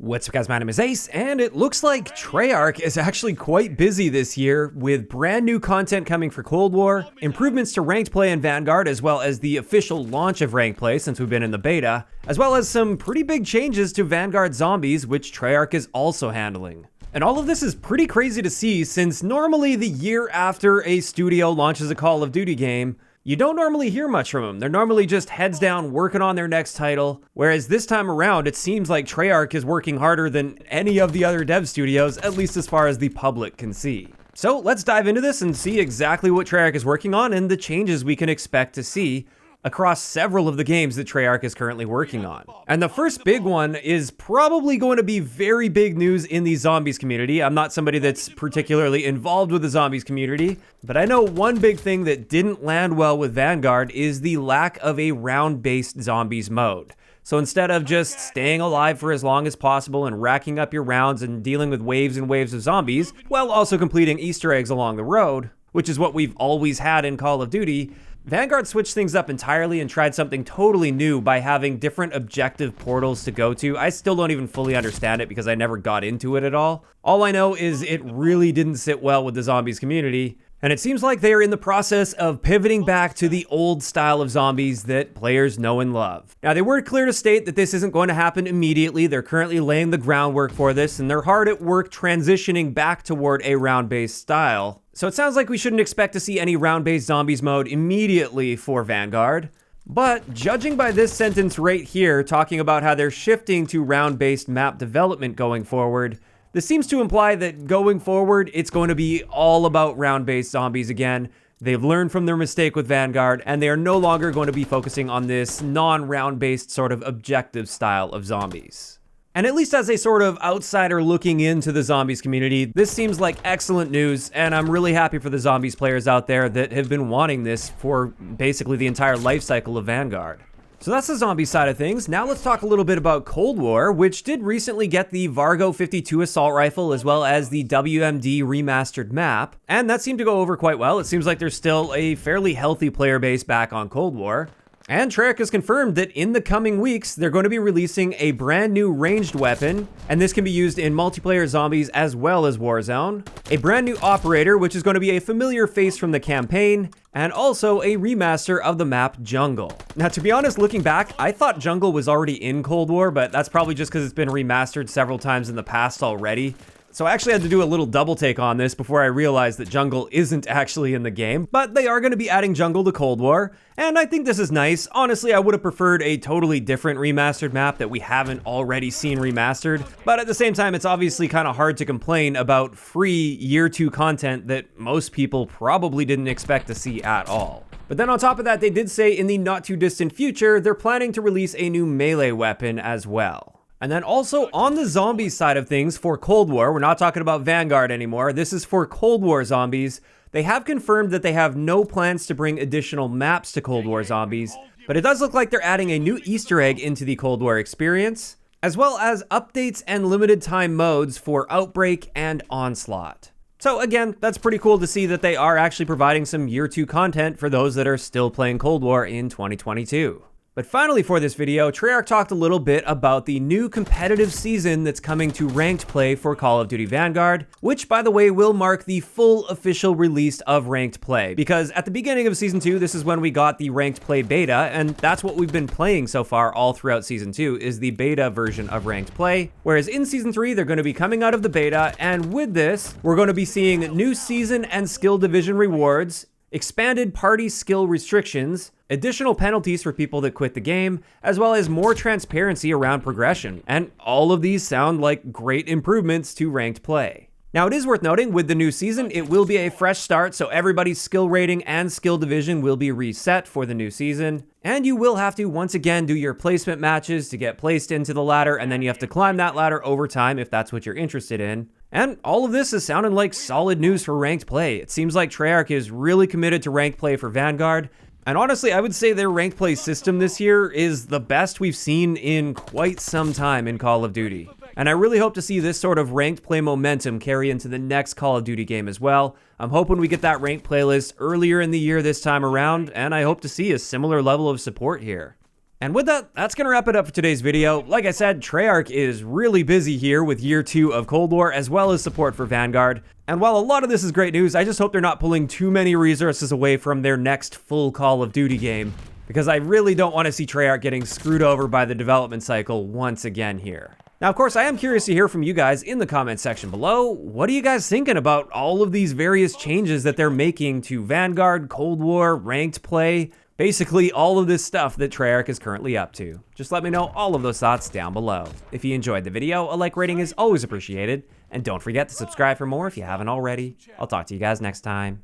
What's up guys, my name is Ace, and it looks like Treyarch is actually quite busy this year with brand new content coming for Cold War, improvements to ranked play in Vanguard, as well as the official launch of ranked play since we've been in the beta, as well as some pretty big changes to Vanguard zombies, which Treyarch is also handling. And all of this is pretty crazy to see, since normally the year after a studio launches a Call of Duty game, you don't normally hear much from them. They're normally just heads down working on their next title, whereas this time around it seems like Treyarch is working harder than any of the other dev studios, at least as far as the public can see. So let's dive into this and see exactly what Treyarch is working on and the changes we can expect to see across several of the games that Treyarch is currently working on. And the first big one is probably going to be very big news in the zombies community. I'm not somebody that's particularly involved with the zombies community, but I know one big thing that didn't land well with Vanguard is the lack of a round-based zombies mode. So instead of just staying alive for as long as possible and racking up your rounds and dealing with waves and waves of zombies, while also completing Easter eggs along the road, which is what we've always had in Call of Duty, Vanguard switched things up entirely and tried something totally new by having different objective portals to go to. I still don't even fully understand it because I never got into it at all. All I know is it really didn't sit well with the zombies community, and it seems like they are in the process of pivoting back to the old style of zombies that players know and love. Now, they were clear to state that this isn't going to happen immediately. They're currently laying the groundwork for this, and they're hard at work transitioning back toward a round-based style. So it sounds like we shouldn't expect to see any round-based zombies mode immediately for Vanguard. But judging by this sentence right here, talking about how they're shifting to round-based map development going forward, this seems to imply that going forward, it's going to be all about round-based zombies again. They've learned from their mistake with Vanguard, and they are no longer going to be focusing on this non-round-based sort of objective style of zombies. And at least as a sort of outsider looking into the zombies community, this seems like excellent news, and I'm really happy for the zombies players out there that have been wanting this for basically the entire life cycle of Vanguard. So that's the zombie side of things. Now let's talk a little bit about Cold War, which did recently get the Vargo 52 assault rifle as well as the WMD remastered map, and that seemed to go over quite well. It seems like there's still a fairly healthy player base back on Cold War. And Treyarch has confirmed that in the coming weeks, they're going to be releasing a brand new ranged weapon, and this can be used in multiplayer zombies as well as Warzone, a brand new operator, which is going to be a familiar face from the campaign, and also a remaster of the map Jungle. Now, to be honest, looking back, I thought Jungle was already in Cold War, but that's probably just because it's been remastered several times in the past already. So I actually had to do a little double take on this before I realized that Jungle isn't actually in the game, but they are going to be adding Jungle to Cold War, and I think this is nice. Honestly, I would have preferred a totally different remastered map that we haven't already seen remastered, but at the same time, it's obviously kind of hard to complain about free Year 2 content that most people probably didn't expect to see at all. But then on top of that, they did say in the not too distant future, they're planning to release a new melee weapon as well. And then also on the zombies side of things for Cold War, we're not talking about Vanguard anymore, this is for Cold War zombies. They have confirmed that they have no plans to bring additional maps to Cold War zombies, but it does look like they're adding a new Easter egg into the Cold War experience, as well as updates and limited time modes for Outbreak and Onslaught. So again, that's pretty cool to see that they are actually providing some Year 2 content for those that are still playing Cold War in 2022. But finally for this video, Treyarch talked a little bit about the new competitive season that's coming to ranked play for Call of Duty Vanguard, which by the way will mark the full official release of ranked play, because at the beginning of Season 2, this is when we got the ranked play beta, and that's what we've been playing so far all throughout Season 2, is the beta version of ranked play, whereas in Season 3, they're going to be coming out of the beta, and with this, we're going to be seeing new season and skill division rewards, expanded party skill restrictions, additional penalties for people that quit the game, as well as more transparency around progression. And all of these sound like great improvements to ranked play. Now, it is worth noting, with the new season, it will be a fresh start, so everybody's skill rating and skill division will be reset for the new season. And you will have to, once again, do your placement matches to get placed into the ladder, and then you have to climb that ladder over time if that's what you're interested in. And all of this is sounding like solid news for ranked play. It seems like Treyarch is really committed to ranked play for Vanguard. And honestly, I would say their ranked play system this year is the best we've seen in quite some time in Call of Duty. And I really hope to see this sort of ranked play momentum carry into the next Call of Duty game as well. I'm hoping we get that ranked playlist earlier in the year this time around, and I hope to see a similar level of support here. And with that, that's gonna wrap it up for today's video. Like I said, Treyarch is really busy here with year 2 of Cold War, as well as support for Vanguard. And while a lot of this is great news, I just hope they're not pulling too many resources away from their next full Call of Duty game, because I really don't want to see Treyarch getting screwed over by the development cycle once again here. Now, of course, I am curious to hear from you guys in the comments section below. What are you guys thinking about all of these various changes that they're making to Vanguard, Cold War, ranked play, basically all of this stuff that Treyarch is currently up to? Just let me know all of those thoughts down below. If you enjoyed the video, a like rating is always appreciated, and don't forget to subscribe for more if you haven't already. I'll talk to you guys next time.